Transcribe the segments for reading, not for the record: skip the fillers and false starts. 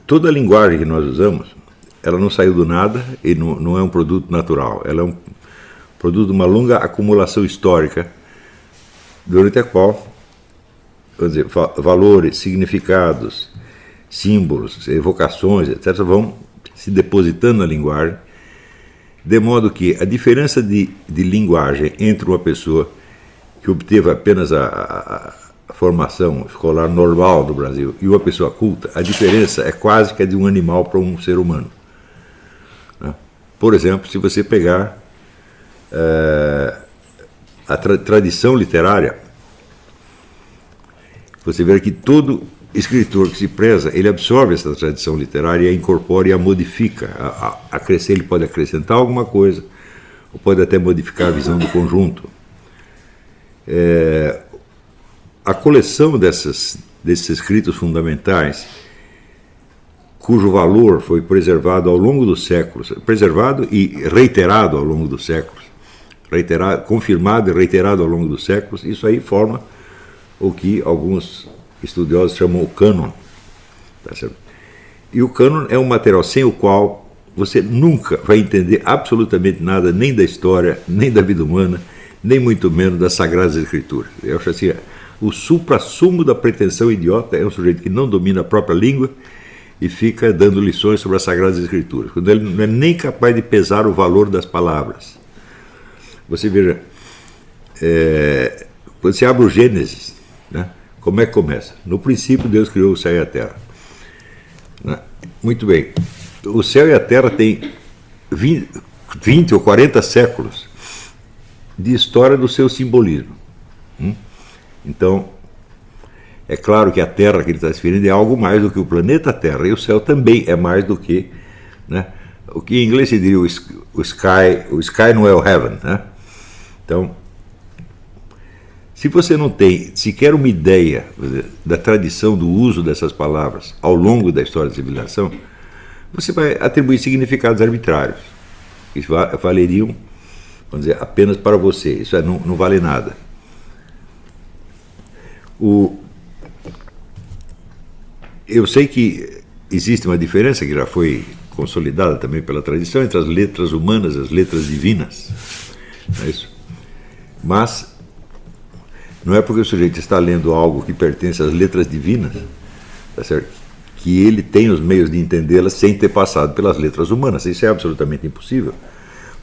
Toda a linguagem que nós usamos, ela não saiu do nada e não é um produto natural. Ela é um produto de uma longa acumulação histórica, durante a qual, vamos dizer, valores, significados, símbolos, evocações, etc., vão se depositando na linguagem, de modo que a diferença de linguagem entre uma pessoa que obteve apenas a formação escolar normal do Brasil e uma pessoa culta, a diferença é quase que a de um animal para um ser humano. Por exemplo, se você pegar a tradição literária, você vê que todo escritor que se preza, ele absorve essa tradição literária e a incorpora e a modifica. Ele pode acrescentar alguma coisa, ou pode até modificar a visão do conjunto. A coleção desses escritos fundamentais, cujo valor foi preservado ao longo dos séculos, preservado e reiterado ao longo dos séculos, confirmado e reiterado ao longo dos séculos, isso aí forma o que alguns estudiosos chamam o cânon. Tá certo? E o cânon é um material sem o qual você nunca vai entender absolutamente nada, nem da história, nem da vida humana, nem muito menos das Sagradas Escrituras. Eu acho assim, o suprassumo da pretensão idiota é um sujeito que não domina a própria língua e fica dando lições sobre as Sagradas Escrituras, quando ele não é nem capaz de pesar o valor das palavras. Você veja, quando você abre o Gênesis, né, como é que começa? No princípio Deus criou o céu e a terra. Né? Muito bem. O céu e a terra têm 20 ou 40 séculos de história do seu simbolismo. Então, é claro que a Terra que ele está se referindo é algo mais do que o planeta Terra, e o céu também é mais do que, né, o que em inglês se diria o sky não é o heaven. Né? Então, se você não tem sequer uma ideia da tradição do uso dessas palavras ao longo da história da civilização, você vai atribuir significados arbitrários, que valeriam, vamos dizer, apenas para você. Isso não vale nada. Eu sei que existe uma diferença que já foi consolidada também pela tradição entre as letras humanas e as letras divinas. Não é isso? Mas não é porque o sujeito está lendo algo que pertence às letras divinas, tá certo, que ele tem os meios de entendê-las sem ter passado pelas letras humanas. Isso é absolutamente impossível.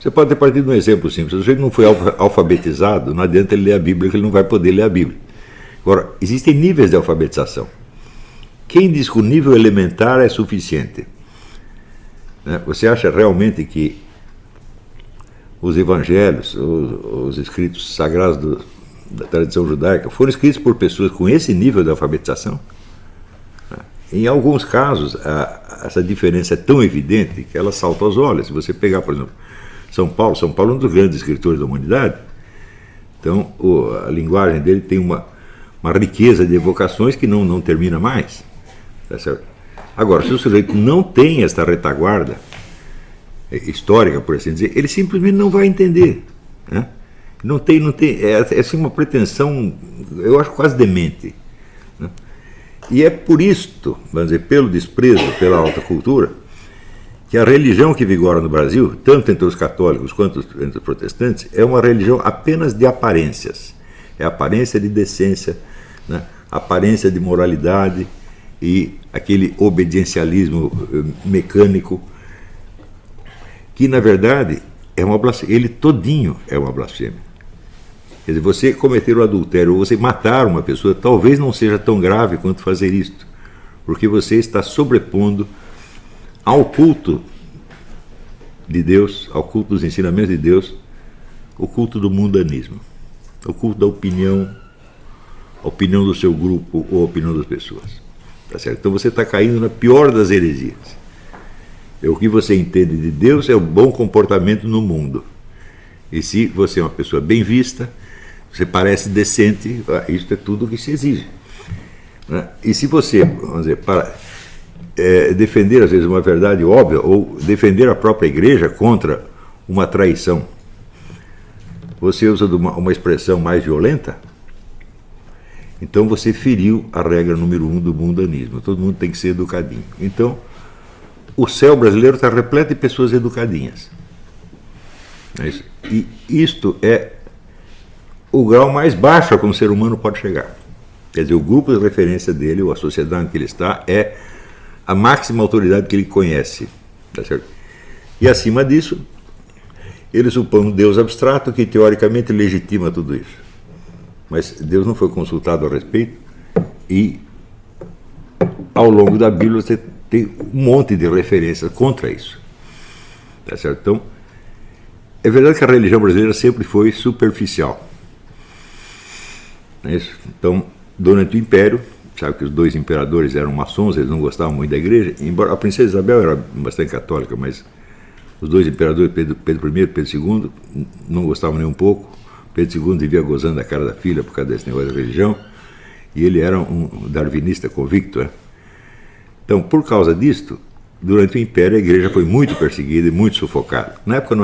Você pode ter partido de um exemplo simples. Se o sujeito não foi alfabetizado, não adianta ele ler a Bíblia, que ele não vai poder ler a Bíblia. Agora, existem níveis de alfabetização. Quem diz que o nível elementar é suficiente? Né? Você acha realmente que os evangelhos, os escritos sagrados da tradição judaica, foram escritos por pessoas com esse nível de alfabetização? Em alguns casos, essa diferença é tão evidente que ela salta aos olhos. Se você pegar, por exemplo, São Paulo é um dos grandes escritores da humanidade. Então, a linguagem dele tem uma riqueza de evocações que não termina mais. Tá certo? Agora, se o sujeito não tem esta retaguarda histórica, por assim dizer, ele simplesmente não vai entender. Né? Não tem, é assim uma pretensão, eu acho quase demente. Né? E é por isto, vamos dizer, pelo desprezo pela alta cultura, que a religião que vigora no Brasil, tanto entre os católicos quanto entre os protestantes, é uma religião apenas de aparências. É aparência de decência, né? Aparência de moralidade e aquele obediencialismo mecânico, que na verdade é uma blasfêmia. Ele todinho é uma blasfêmia. Quer dizer, você cometer o adultério ou você matar uma pessoa talvez não seja tão grave quanto fazer isto, porque você está sobrepondo ao culto de Deus, ao culto dos ensinamentos de Deus, o culto do mundanismo, o culto da opinião, a opinião do seu grupo ou a opinião das pessoas. Tá certo? Então você está caindo na pior das heresias. O que você entende de Deus é o bom comportamento no mundo. E se você é uma pessoa bem vista, você parece decente, isso é tudo o que se exige. Né? E se você, vamos dizer, para defender às vezes uma verdade óbvia, ou defender a própria igreja contra uma traição, você usa uma expressão mais violenta, Então você feriu a regra número 1 do mundanismo. Todo mundo tem que ser educadinho. Então, o céu brasileiro está repleto de pessoas educadinhas. E isto é o grau mais baixo a que um ser humano pode chegar. Quer dizer, o grupo de referência dele, ou a sociedade em que ele está, é a máxima autoridade que ele conhece. Tá certo? E acima disso, ele supõe um Deus abstrato que teoricamente legitima tudo isso. Mas Deus não foi consultado a respeito e, ao longo da Bíblia, você tem um monte de referências contra isso. Tá certo? Então, é verdade que a religião brasileira sempre foi superficial. Não é isso? Então, durante o Império, sabe que os dois imperadores eram maçons, eles não gostavam muito da igreja, embora a princesa Isabel era bastante católica, mas os dois imperadores, Pedro I e Pedro II, não gostavam nem um pouco. Pedro II vivia gozando a cara da filha por causa desse negócio da religião, e ele era um darwinista convicto. Né? Então, por causa disto, durante o Império a igreja foi muito perseguida e muito sufocada. Na época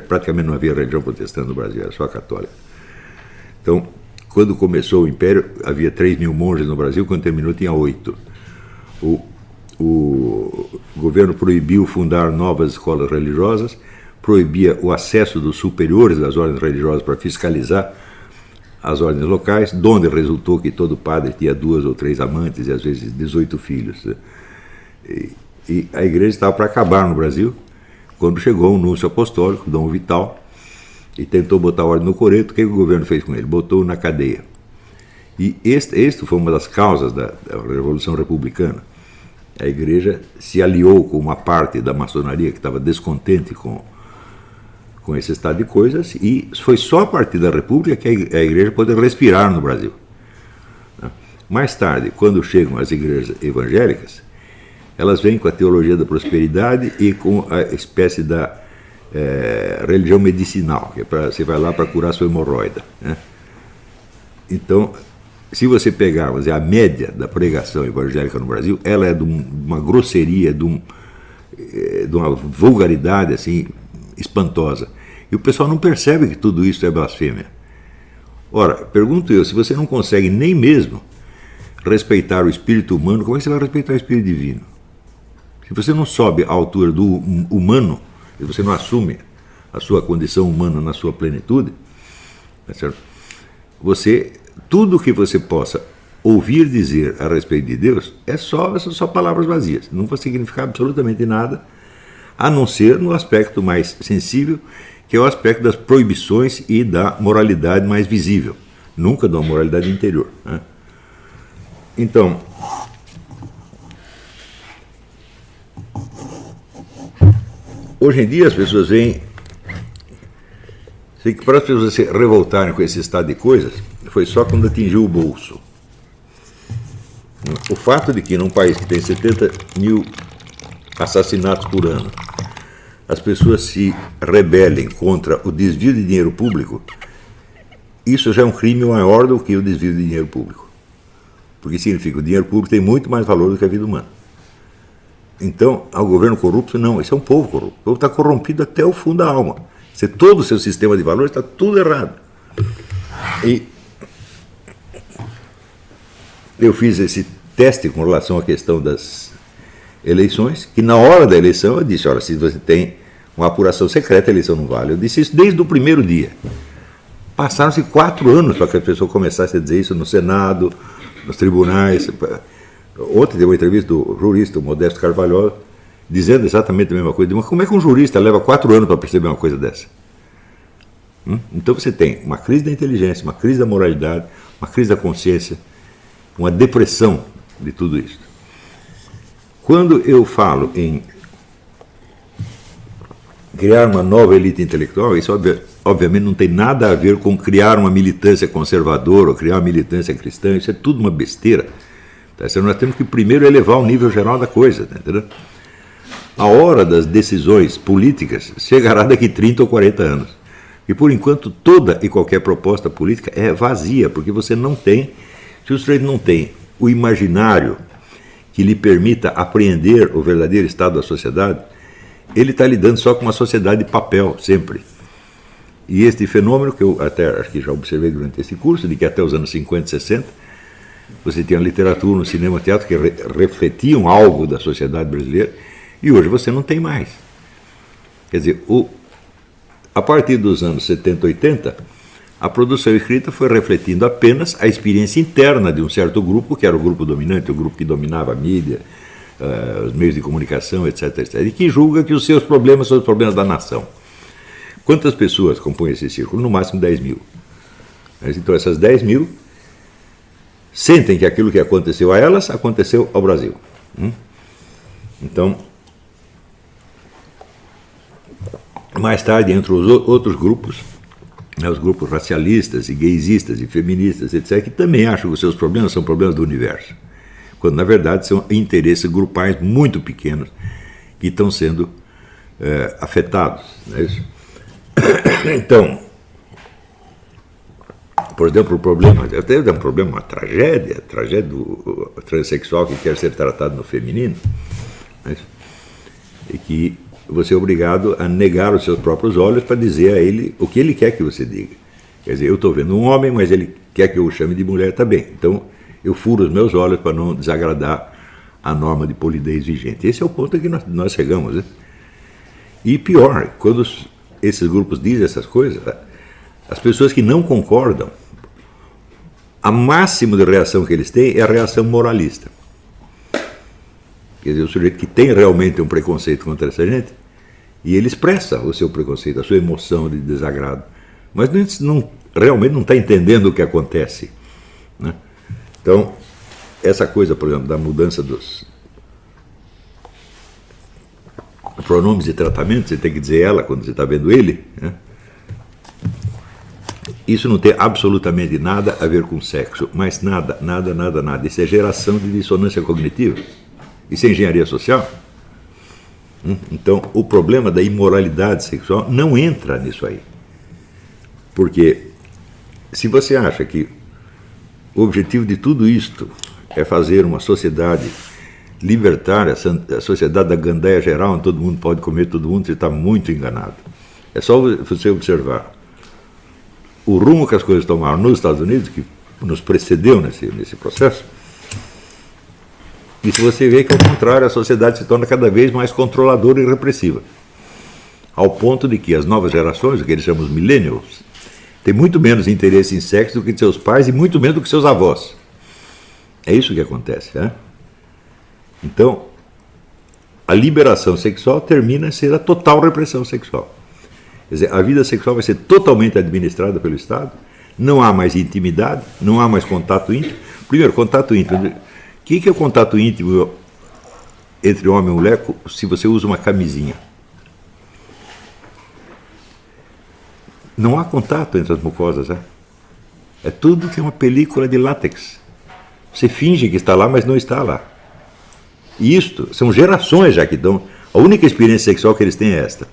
praticamente não havia religião protestante no Brasil, era só a católica. Então, quando começou o Império, havia 3.000 monges no Brasil, quando terminou tinha 8. O governo proibiu fundar novas escolas religiosas, proibia o acesso dos superiores das ordens religiosas para fiscalizar as ordens locais, donde resultou que todo padre tinha 2 ou 3 amantes e às vezes 18 filhos. E a igreja estava para acabar no Brasil, quando chegou um núncio apostólico, Dom Vital, e tentou botar ordem no coreto. O que o governo fez com ele? Botou na cadeia. E este foi uma das causas da Revolução Republicana. A igreja se aliou com uma parte da maçonaria que estava descontente com esse estado de coisas, e foi só a partir da República que a igreja pôde respirar no Brasil. Mais tarde, quando chegam as igrejas evangélicas, elas vêm com a teologia da prosperidade e com a espécie da religião medicinal, que é você vai lá para curar sua hemorroida. Né? Então, se você pegar, vamos dizer, a média da pregação evangélica no Brasil, ela é de uma grosseria, de uma vulgaridade assim, espantosa. E o pessoal não percebe que tudo isso é blasfêmia. Ora, pergunto eu, se você não consegue nem mesmo respeitar o espírito humano, como é que você vai respeitar o espírito divino? Se você não sobe à altura do humano, se você não assume a sua condição humana na sua plenitude, tá certo? Tudo que você possa ouvir dizer a respeito de Deus são só palavras vazias, não vai significar absolutamente nada, a não ser no aspecto mais sensível, que é o aspecto das proibições e da moralidade mais visível, nunca de uma moralidade interior. Né? Então, hoje em dia as pessoas veem que para as pessoas se revoltarem com esse estado de coisas, foi só quando atingiu o bolso. O fato de que num país que tem 70.000 assassinatos por ano, as pessoas se rebelem contra o desvio de dinheiro público, isso já é um crime maior do que o desvio de dinheiro público. Porque significa que o dinheiro público tem muito mais valor do que a vida humana. Então, ao governo corrupto, não, esse é um povo corrupto. O povo está corrompido até o fundo da alma. Todo o seu sistema de valores está tudo errado. E eu fiz esse teste com relação à questão das eleições, que na hora da eleição eu disse, olha, se você tem uma apuração secreta, a eleição não vale. Eu disse isso desde o primeiro dia. Passaram-se 4 anos para que a pessoa começasse a dizer isso no Senado, nos tribunais. Ontem teve uma entrevista do jurista, o Modesto Carvalho, dizendo exatamente a mesma coisa. Mas como é que um jurista leva 4 anos para perceber uma coisa dessa? Então você tem uma crise da inteligência, uma crise da moralidade, uma crise da consciência, uma depressão de tudo isso. Quando eu falo em criar uma nova elite intelectual, isso obviamente não tem nada a ver com criar uma militância conservadora ou criar uma militância cristã, isso é tudo uma besteira. Tá? Nós temos que primeiro elevar o nível geral da coisa, tá entendendo? A hora das decisões políticas chegará daqui 30 ou 40 anos. E por enquanto toda e qualquer proposta política é vazia, porque você não tem, se o sujeito não tem o imaginário que lhe permita apreender o verdadeiro estado da sociedade, ele está lidando só com uma sociedade de papel, sempre. E este fenômeno, que eu até acho que já observei durante esse curso, de que até os anos 50 e 60, você tinha literatura, no cinema, teatro, que refletiam algo da sociedade brasileira, e hoje você não tem mais. Quer dizer, a partir dos anos 70, 80, a produção escrita foi refletindo apenas a experiência interna de um certo grupo, que era o grupo dominante, o grupo que dominava a mídia, os meios de comunicação, etc., etc., e que julga que os seus problemas são os problemas da nação. Quantas pessoas compõem esse círculo? No máximo 10 mil. Então, essas 10 mil sentem que aquilo que aconteceu a elas aconteceu ao Brasil. Então, mais tarde, entre os outros grupos, os grupos racialistas e gaysistas e feministas, etc., que também acham que os seus problemas são problemas do universo, quando, na verdade, são interesses grupais muito pequenos que estão sendo afetados. Não é isso? Então, por exemplo, o problema, até é um problema, uma tragédia do transexual que quer ser tratado no feminino, não é isso? E que você é obrigado a negar os seus próprios olhos para dizer a ele o que ele quer que você diga. Quer dizer, eu estou vendo um homem, mas ele quer que eu o chame de mulher também. Então, eu furo os meus olhos para não desagradar a norma de polidez vigente. Esse é o ponto que nós chegamos. Né? E pior, quando esses grupos dizem essas coisas, as pessoas que não concordam, a máxima de reação que eles têm é a reação moralista. Quer dizer, o sujeito que tem realmente um preconceito contra essa gente, e ele expressa o seu preconceito, a sua emoção de desagrado, mas realmente não está entendendo o que acontece. Né? Então, essa coisa, por exemplo, da mudança dos pronomes de tratamento, você tem que dizer ela quando você está vendo ele, né? Isso não tem absolutamente nada a ver com sexo, mas nada. Isso é geração de dissonância cognitiva. Isso é engenharia social. Então, o problema da imoralidade sexual não entra nisso aí. Porque se você acha que o objetivo de tudo isto é fazer uma sociedade libertária, a sociedade da gandaia geral, onde todo mundo pode comer todo mundo, você está muito enganado. É só você observar o rumo que as coisas tomaram nos Estados Unidos, que nos precedeu nesse processo, e se você vê que, ao contrário, a sociedade se torna cada vez mais controladora e repressiva, ao ponto de que as novas gerações, o que eles chamam de millennials, têm muito menos interesse em sexo do que de seus pais e muito menos do que seus avós. É isso que acontece. Né? Então, a liberação sexual termina em ser a total repressão sexual. Quer dizer, a vida sexual vai ser totalmente administrada pelo Estado, não há mais intimidade, não há mais contato íntimo. Primeiro, contato íntimo. O que é o contato íntimo entre homem e mulher se você usa uma camisinha? Não há contato entre as mucosas. É tudo que é uma película de látex. Você finge que está lá, mas não está lá. E isto são gerações já que dão. A única experiência sexual que eles têm é esta.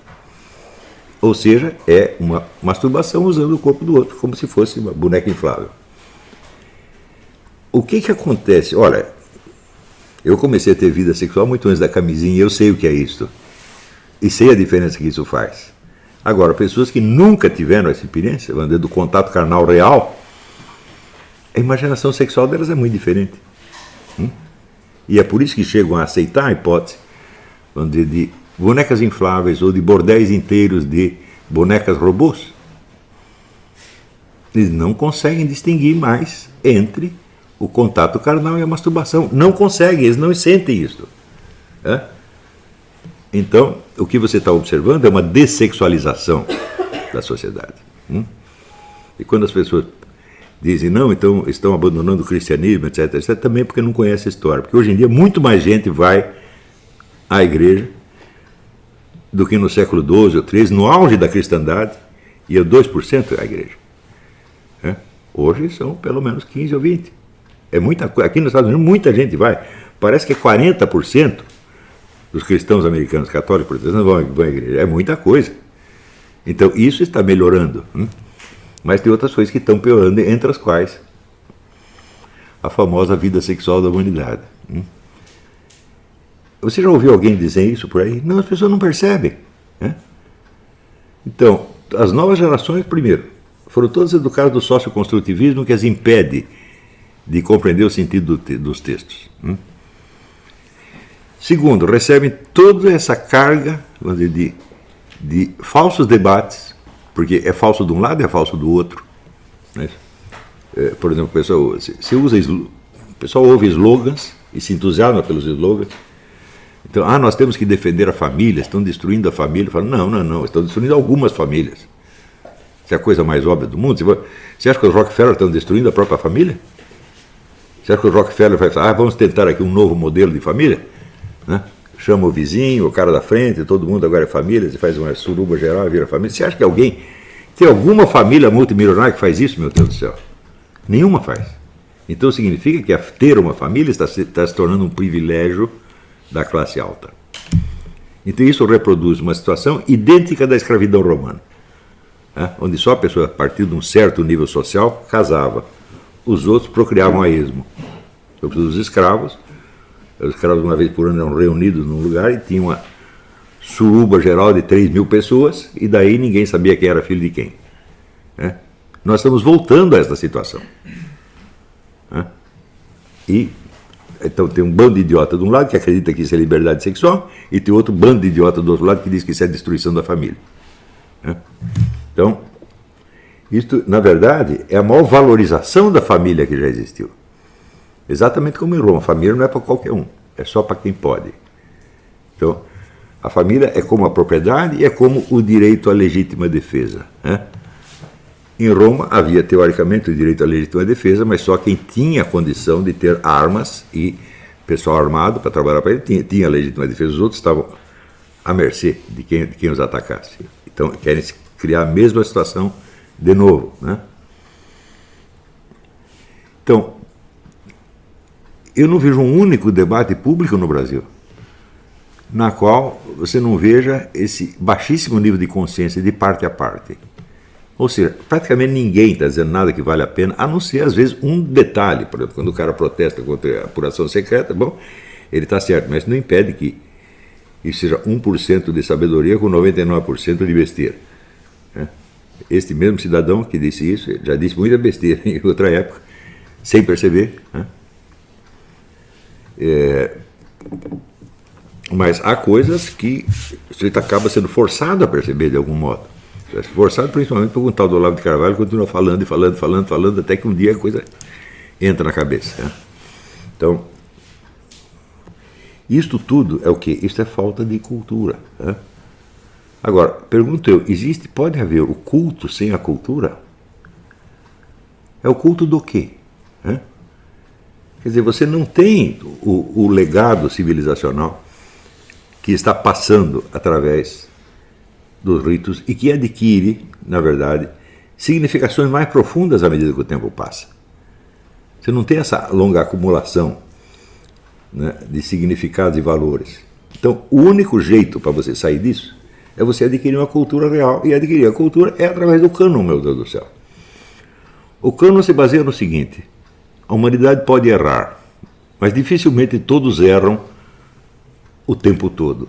Ou seja, é uma masturbação usando o corpo do outro, como se fosse uma boneca inflável. O que acontece? Olha, eu comecei a ter vida sexual muito antes da camisinha e eu sei o que é isso. E sei a diferença que isso faz. Agora, pessoas que nunca tiveram essa experiência, vamos dizer, do contato carnal real, a imaginação sexual delas é muito diferente. E é por isso que chegam a aceitar a hipótese, vamos dizer, de bonecas infláveis ou de bordéis inteiros de bonecas robôs. Eles não conseguem distinguir mais entre o contato carnal e a masturbação. Não conseguem, eles não sentem isso. Então, o que você está observando é uma dessexualização da sociedade. E quando as pessoas dizem, não, então estão abandonando o cristianismo, etc., etc., também porque não conhecem a história. Porque hoje em dia muito mais gente vai à igreja do que no século XII ou XIII, no auge da cristandade, ia 2% à igreja. Hoje são pelo menos 15 ou 20. É muita coisa. Aqui nos Estados Unidos muita gente vai. Parece que 40% dos cristãos americanos católicos protestantes vão à igreja. É muita coisa. Então isso está melhorando. Mas tem outras coisas que estão piorando, entre as quais a famosa vida sexual da humanidade. Você já ouviu alguém dizer isso por aí? Não, as pessoas não percebem. Então, as novas gerações, primeiro, foram todas educadas do socioconstrutivismo que as impede de compreender o sentido dos textos. Segundo, recebem toda essa carga, vamos dizer, de falsos debates, porque é falso de um lado e é falso do outro. Né? Por exemplo, o pessoal ouve slogans e se entusiasma pelos slogans. Então, nós temos que defender a família, estão destruindo a família. Falo, não, estão destruindo algumas famílias. Isso é a coisa mais óbvia do mundo. Você acha que os Rockefeller estão destruindo a própria família? Você acha que os Rockefeller vai falar, vamos tentar aqui um novo modelo de família? Né? Chama o vizinho, o cara da frente, todo mundo agora é família, você faz uma suruba geral e vira família. Você acha que tem alguma família multimilionária que faz isso, meu Deus do céu? Nenhuma faz. Então significa que ter uma família está se tornando um privilégio da classe alta. Então isso reproduz uma situação idêntica da escravidão romana, né? Onde só a pessoa, a partir de um certo nível social, casava. Os outros procriavam a esmo. Sobretudo os escravos uma vez por ano eram reunidos num lugar e tinham uma suruba geral de 3.000 pessoas e daí ninguém sabia quem era filho de quem. Né? Nós estamos voltando a essa situação. Né? E então tem um bando de idiota de um lado que acredita que isso é liberdade sexual e tem outro bando de idiota do outro lado que diz que isso é destruição da família. Né? Então, isto, na verdade, é a maior valorização da família que já existiu. Exatamente como em Roma, a família não é para qualquer um, é só para quem pode. Então, a família é como a propriedade e é como o direito à legítima defesa. Né? Em Roma havia, teoricamente, o direito à legítima defesa, mas só quem tinha a condição de ter armas e pessoal armado para trabalhar para ele tinha a legítima defesa. Os outros estavam à mercê de quem os atacasse. Então, querem criar a mesma situação de novo. Né? Então, eu não vejo um único debate público no Brasil na qual você não veja esse baixíssimo nível de consciência de parte a parte. Ou seja, praticamente ninguém está dizendo nada que vale a pena, a não ser, às vezes, um detalhe. Por exemplo, quando o cara protesta contra a apuração secreta, bom, ele está certo, mas não impede que isso seja 1% de sabedoria com 99% de besteira. Né? Este mesmo cidadão que disse isso, já disse muita besteira em outra época, sem perceber. Né? Mas há coisas que você acaba sendo forçado a perceber de algum modo. Forçado principalmente por um tal do Olavo de Carvalho, continua falando e falando, até que um dia a coisa entra na cabeça. Né? Então, isto tudo é o quê? Isto é falta de cultura. Né? Agora, pergunto eu, pode haver o culto sem a cultura? É o culto do quê? Né? Quer dizer, você não tem o legado civilizacional que está passando através dos ritos e que adquire, na verdade, significações mais profundas à medida que o tempo passa. Você não tem essa longa acumulação, né, de significados e valores. Então, o único jeito para você sair disso é você adquirir uma cultura real, e adquirir a cultura é através do cânon, meu Deus do céu. O cânon se baseia no seguinte: a humanidade pode errar, mas dificilmente todos erram o tempo todo.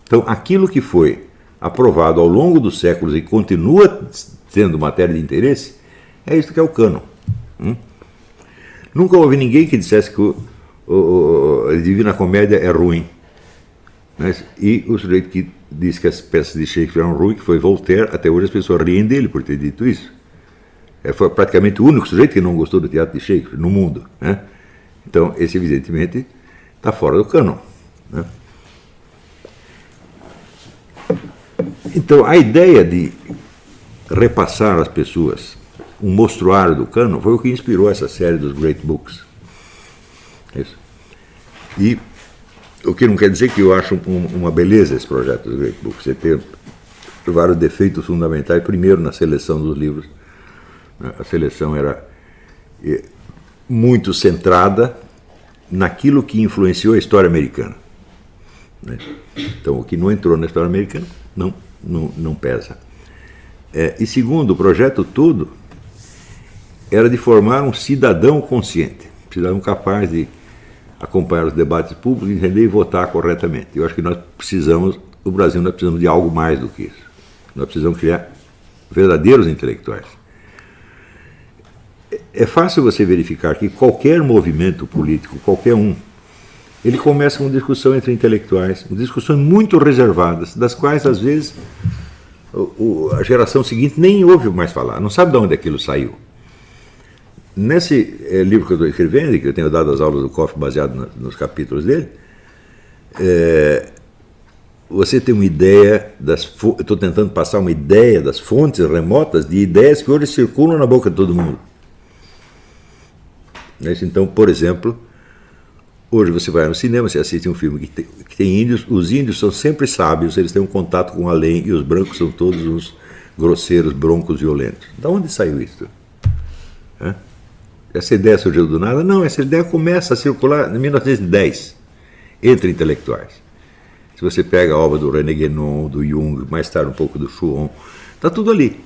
Então, aquilo que foi aprovado ao longo dos séculos e continua sendo matéria de interesse, é isso que é o cânon. Nunca houve ninguém que dissesse que a Divina Comédia é ruim. Né? E o sujeito que disse que as peças de Shakespeare eram ruins, que foi Voltaire, até hoje as pessoas riem dele por ter dito isso. Foi praticamente o único sujeito que não gostou do teatro de Shakespeare no mundo. Né? Então, esse evidentemente está fora do cânon. Né? Então, a ideia de repassar às pessoas um mostruário do cânon foi o que inspirou essa série dos Great Books. Isso. E o que não quer dizer que eu acho uma beleza esse projeto dos Great Books. Você tem vários defeitos fundamentais. Primeiro, na seleção dos livros. A seleção era muito centrada naquilo que influenciou a história americana. Então, o que não entrou na história americana não pesa. E segundo, o projeto todo era de formar um cidadão consciente, um cidadão capaz de acompanhar os debates públicos, entender e votar corretamente. Eu acho que nós precisamos de algo mais do que isso. Nós precisamos criar verdadeiros intelectuais. é fácil você verificar que qualquer movimento político, qualquer um, ele começa com discussão entre intelectuais, discussões muito reservadas, das quais, às vezes, a geração seguinte nem ouve mais falar, não sabe de onde aquilo saiu. Nesse livro que eu estou escrevendo, que eu tenho dado as aulas do Koff baseado nos capítulos dele, você tem uma ideia eu estou tentando passar uma ideia das fontes remotas de ideias que hoje circulam na boca de todo mundo. Então, por exemplo, hoje você vai no cinema, você assiste um filme que tem índios, os índios são sempre sábios, eles têm um contato com o além, e os brancos são todos uns grosseiros, broncos, violentos. De onde saiu isso? Essa ideia surgiu do nada? Não, essa ideia começa a circular em 1910, entre intelectuais. Se você pega a obra do René Guénon, do Jung, mais tarde um pouco do Schuon, está tudo ali.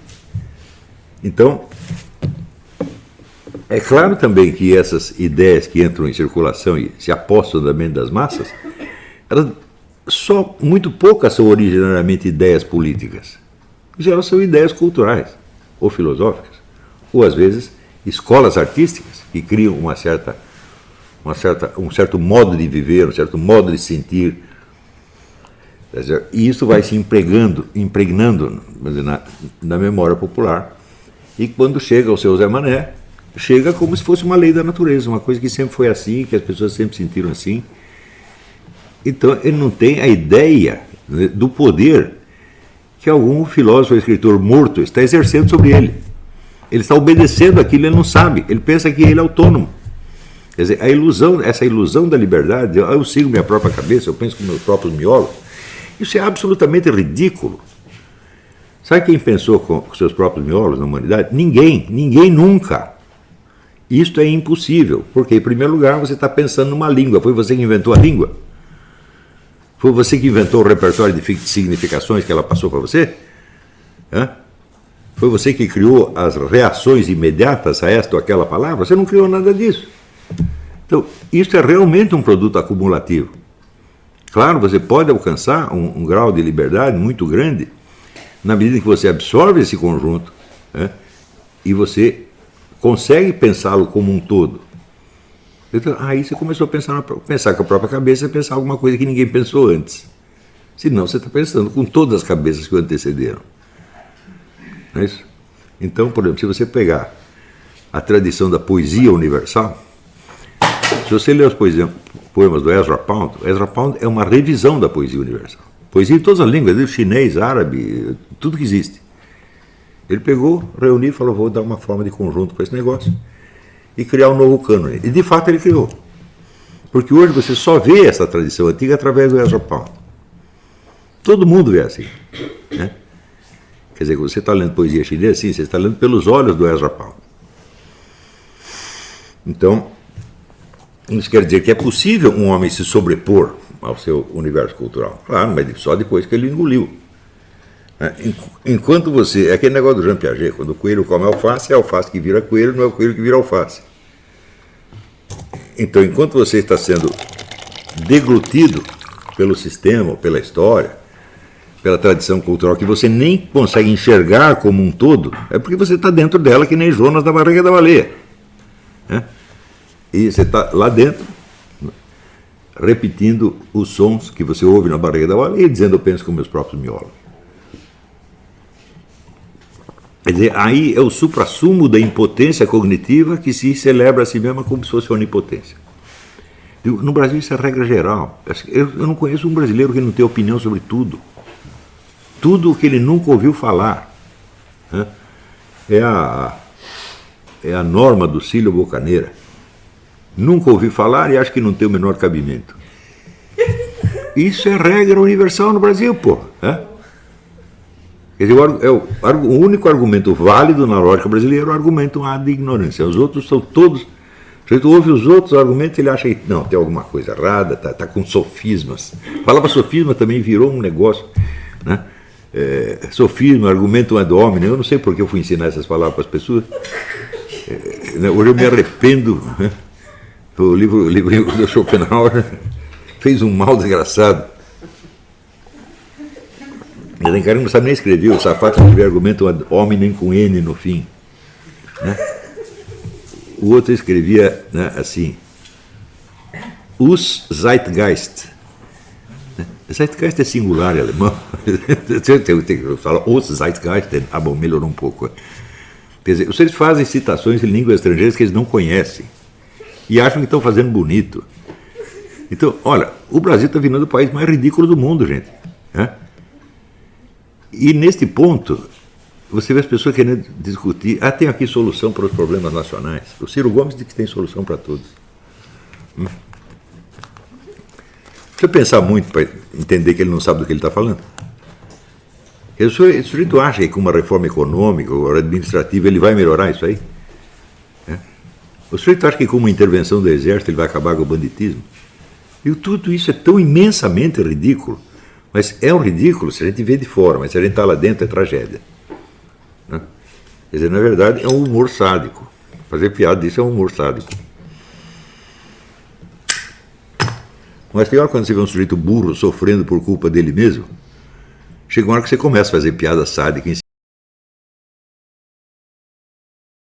Então, é claro também que essas ideias que entram em circulação e se apostam na mente das massas, elas só muito poucas são originariamente ideias políticas. Em geral são ideias culturais, ou filosóficas, ou às vezes escolas artísticas que criam um certo modo de viver, um certo modo de sentir. E isso vai se impregnando na memória popular. E quando chega ao seu Zé Mané, chega como se fosse uma lei da natureza, uma coisa que sempre foi assim, que as pessoas sempre sentiram assim. Então ele não tem a ideia, né, do poder que algum filósofo ou escritor morto está exercendo sobre ele. Ele está obedecendo aquilo, ele não sabe, ele pensa que ele é autônomo. Quer dizer, essa ilusão da liberdade, eu sigo minha própria cabeça, eu penso com meus próprios miolos, isso é absolutamente ridículo. Sabe quem pensou com seus próprios miolos na humanidade? Ninguém nunca. Isto é impossível, porque em primeiro lugar você está pensando numa língua, foi você que inventou a língua? Foi você que inventou o repertório de significações que ela passou para você? Foi você que criou as reações imediatas a esta ou aquela palavra? Você não criou nada disso. Então, isso é realmente um produto acumulativo. Claro, você pode alcançar um grau de liberdade muito grande na medida em que você absorve esse conjunto, né, e você consegue pensá-lo como um todo. Então, aí você começou a pensar com a própria cabeça e pensar alguma coisa que ninguém pensou antes. Senão você está pensando com todas as cabeças que o antecederam. Não é isso? Então, por exemplo, se você pegar a tradição da poesia universal, se você ler os poemas do Ezra Pound é uma revisão da poesia universal. Poesia em todas as línguas, chinês, árabe, tudo que existe. Ele pegou, reuniu e falou, vou dar uma forma de conjunto para esse negócio e criar um novo cânone. E de fato ele criou. Porque hoje você só vê essa tradição antiga através do Ezra Pound. Todo mundo vê assim, né? Quer dizer, você está lendo poesia chinesa, sim, você está lendo pelos olhos do Ezra Pound. Então, isso quer dizer que é possível um homem se sobrepor ao seu universo cultural. Claro, mas só depois que ele engoliu. Enquanto você... É aquele negócio do Jean Piaget, quando o coelho come alface, é alface que vira coelho, não é o coelho que vira alface. Então, enquanto você está sendo deglutido pelo sistema, pela história, pela tradição cultural, que você nem consegue enxergar como um todo, é porque você está dentro dela que nem Jonas da barriga da baleia. E você está lá dentro, repetindo os sons que você ouve na barriga da baleia e dizendo, eu penso com meus próprios miolos. Quer dizer, aí é o suprassumo da impotência cognitiva que se celebra a si mesma como se fosse onipotência. No Brasil isso é regra geral. Eu não conheço um brasileiro que não tem opinião sobre tudo. Tudo o que ele nunca ouviu falar. É a norma do Cílio Bocaneira. Nunca ouvi falar e acho que não tem o menor cabimento. Isso é regra universal no Brasil, pô. Quer dizer, o único argumento válido na lógica brasileira é o argumento ad ignorância. Os outros são todos... Se tu ouve os outros argumentos, ele acha que não, tem alguma coisa errada, tá com sofismas. A palavra sofisma também virou um negócio, né? Sofisma, argumento ad hominem. Eu não sei por que eu fui ensinar essas palavras para as pessoas. Hoje eu me arrependo, né? O livro do Schopenhauer fez um mal desgraçado. Tem cara que não sabe nem escrever, o safado não tiver argumento ad hominem com N no fim. Né? o outro escrevia, né, assim, Us Zeitgeist. Zeitgeist é singular em alemão. Eu falo Us Zeitgeist, bom, melhorou um pouco. Quer dizer, vocês fazem citações em línguas estrangeiras que eles não conhecem e acham que estão fazendo bonito. Então, olha, o Brasil está virando o país mais ridículo do mundo, gente. Né? E neste ponto, você vê as pessoas querendo discutir. Tem aqui solução para os problemas nacionais. O Ciro Gomes diz que tem solução para todos. Precisa pensar muito para entender que ele não sabe do que ele está falando. O sujeito acha que com uma reforma econômica ou administrativa ele vai melhorar isso aí? O sujeito acha que com uma intervenção do exército ele vai acabar com o banditismo? E tudo isso é tão imensamente ridículo. Mas é um ridículo se a gente vê de fora, mas se a gente está lá dentro é tragédia. Né? Quer dizer, na verdade é um humor sádico. Fazer piada disso é um humor sádico. Mas tem hora quando você vê um sujeito burro sofrendo por culpa dele mesmo, chega uma hora que você começa a fazer piada sádica em